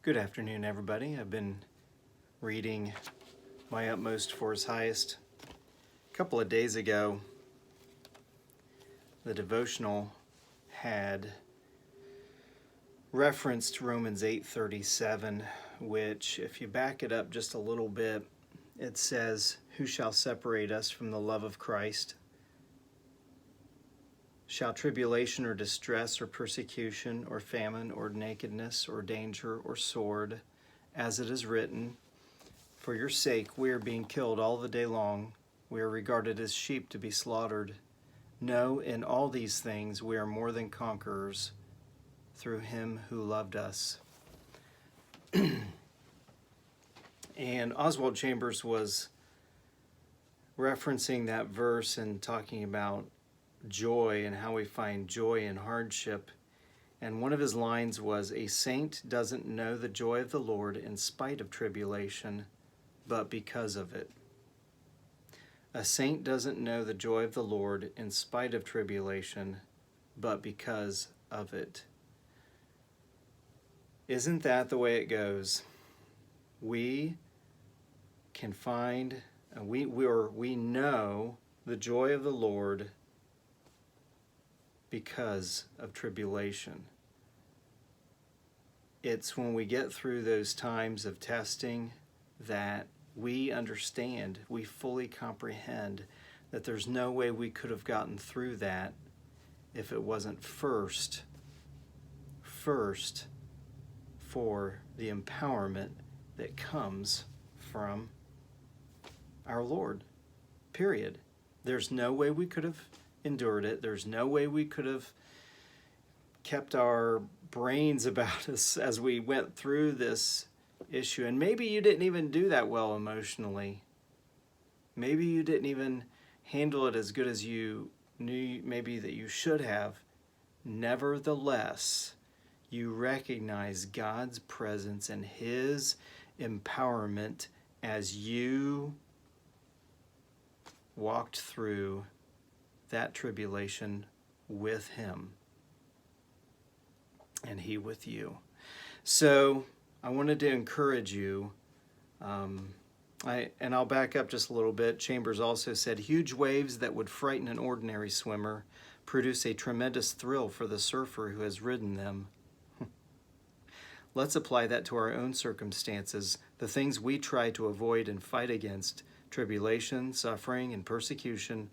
Good afternoon, everybody. I've been reading My Utmost for His Highest. A couple of days ago, the devotional had referenced Romans 8:37, which, if you back it up just a little bit, it says, "Who shall separate us from the love of Christ? Shall tribulation or distress or persecution or famine or nakedness or danger or sword? As it is written, for your sake we are being killed all the day long. We are regarded as sheep to be slaughtered. No, in all these things we are more than conquerors through him who loved us." And Oswald Chambers was referencing that verse and talking about joy and how we find joy in hardship. And one of his lines was, "A saint doesn't know the joy of the Lord in spite of tribulation, but because of it." A saint doesn't know the joy of the Lord in spite of tribulation, but because of it. Isn't that the way it goes? We can find, we know the joy of the Lord because of tribulation. It's when we get through those times of testing that we understand, we fully comprehend that there's no way we could have gotten through that if it wasn't first for the empowerment that comes from our Lord, period. There's no way we could have endured it. There's no way we could have kept our brains about us as we went through this issue. And maybe you didn't even do that well emotionally. Maybe you didn't even handle it as good as you knew maybe that you should have. Nevertheless, you recognize God's presence and his empowerment as you walked through that tribulation with him and he with you. So I wanted to encourage you. I'll back up just a little bit. Chambers also said, huge waves that would frighten an ordinary swimmer produce a tremendous thrill for the surfer who has ridden them. Let's apply that to our own circumstances. The things we try to avoid and fight against, tribulation, suffering, and persecution,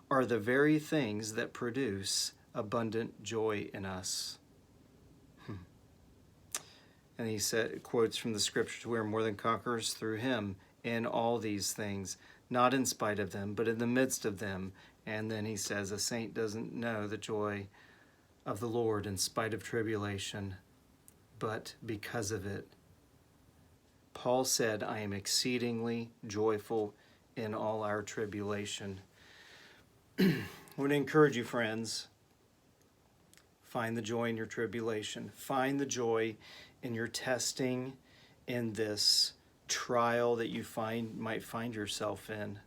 are the very things that produce abundant joy in us. And he said, quotes from the scriptures, we are more than conquerors through him in all these things, not in spite of them, but in the midst of them. And then he says, a saint doesn't know the joy of the Lord in spite of tribulation, but because of it. Paul said, I am exceedingly joyful in all our tribulation. I want to encourage you, friends, find the joy in your tribulation. Find the joy in your testing, in this trial that you might find yourself in.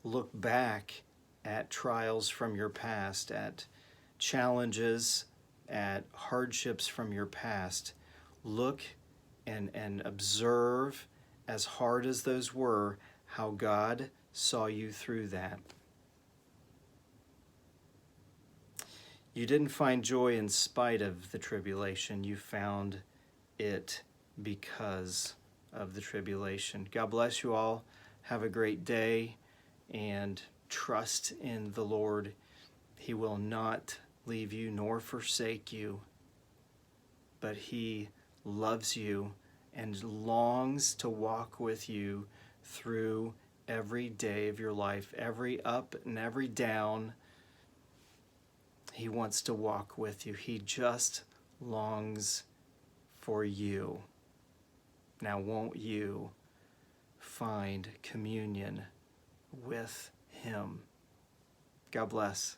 Look back at trials from your past, at challenges, at hardships from your past. Look and observe, as hard as those were, how God saw you through that. You didn't find joy in spite of the tribulation. You found it because of the tribulation. God bless you all. Have a great day and trust in the Lord. He will not leave you nor forsake you, but he loves you and longs to walk with you through every day of your life, every up and every down. He wants to walk with you. He just longs for you. Now, won't you find communion with him? God bless.